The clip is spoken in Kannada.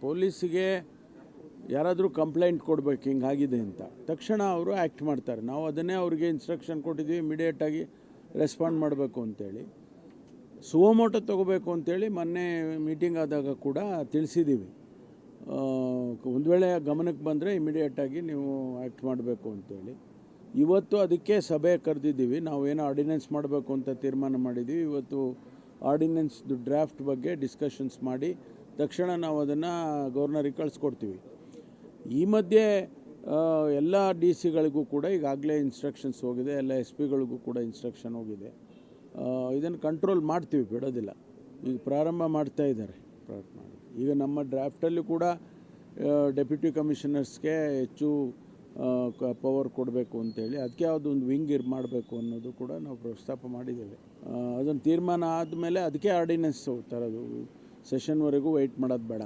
ಪೊಲೀಸಿಗೆ ಯಾರಾದರೂ ಕಂಪ್ಲೇಂಟ್ ಕೊಡಬೇಕು ಹಿಂಗಾಗಿದೆ ಅಂತ ತಕ್ಷಣ ಅವರು ಆ್ಯಕ್ಟ್ ಮಾಡ್ತಾರೆ. ನಾವು ಅದನ್ನೇ ಅವ್ರಿಗೆ ಇನ್ಸ್ಟ್ರಕ್ಷನ್ ಕೊಟ್ಟಿದ್ದೀವಿ, ಇಮಿಡಿಯೇಟಾಗಿ ರೆಸ್ಪಾಂಡ್ ಮಾಡಬೇಕು ಅಂತೇಳಿ. ಸುವಮೋಟೋ ತೊಗೋಬೇಕು ಅಂತೇಳಿ ಮೊನ್ನೆ ಮೀಟಿಂಗ್ ಆದಾಗ ಕೂಡ ತಿಳಿಸಿದ್ದೀವಿ. ಒಂದು ವೇಳೆ ಗಮನಕ್ಕೆ ಬಂದರೆ ಇಮಿಡಿಯೇಟಾಗಿ ನೀವು ಆ್ಯಕ್ಟ್ ಮಾಡಬೇಕು ಅಂತೇಳಿ. ಇವತ್ತು ಅದಕ್ಕೆ ಸಭೆ ಕರೆದಿದ್ದೀವಿ. ನಾವೇನೋ ಆರ್ಡಿನೆನ್ಸ್ ಮಾಡಬೇಕು ಅಂತ ತೀರ್ಮಾನ ಮಾಡಿದ್ದೀವಿ. ಇವತ್ತು ಆರ್ಡಿನೆನ್ಸ್ದು ಡ್ರಾಫ್ಟ್ ಬಗ್ಗೆ ಡಿಸ್ಕಷನ್ಸ್ ಮಾಡಿ ತಕ್ಷಣ ನಾವು ಅದನ್ನು ಗವರ್ನರಿಗೆ ಕಳಿಸ್ಕೊಡ್ತೀವಿ. ಈ ಮಧ್ಯೆ ಎಲ್ಲ ಡಿ ಸಿಗಳಿಗೂ ಕೂಡ ಈಗಾಗಲೇ ಇನ್ಸ್ಟ್ರಕ್ಷನ್ಸ್ ಹೋಗಿದೆ, ಎಲ್ಲ ಎಸ್ ಪಿಗಳಿಗೂ ಕೂಡ ಇನ್ಸ್ಟ್ರಕ್ಷನ್ ಹೋಗಿದೆ. ಇದನ್ನು ಕಂಟ್ರೋಲ್ ಮಾಡ್ತೀವಿ, ಬಿಡೋದಿಲ್ಲ. ಈಗ ಪ್ರಾರಂಭ ಮಾಡ್ತಾ ಇದ್ದಾರೆ. ಈಗ ನಮ್ಮ ಡ್ರಾಫ್ಟಲ್ಲಿ ಕೂಡ ಡೆಪ್ಯೂಟಿ ಕಮಿಷನರ್ಸ್ಗೆ ಹೆಚ್ಚು ಪವರ್ ಕೊಡಬೇಕು ಅಂತೇಳಿ ಅದಕ್ಕೆ ಯಾವುದೊಂದು ವಿಂಗ್ ಮಾಡಬೇಕು ಅನ್ನೋದು ಕೂಡ ನಾವು ಪ್ರಸ್ತಾಪ ಮಾಡಿದ್ದೇವೆ. ಅದನ್ನು ತೀರ್ಮಾನ ಆದಮೇಲೆ ಅದಕ್ಕೆ ಆರ್ಡಿನೆನ್ಸ್ ತರೋದು, ಸೆಷನ್ವರೆಗೂ ವೆಯ್ಟ್ ಮಾಡೋದು ಬೇಡ.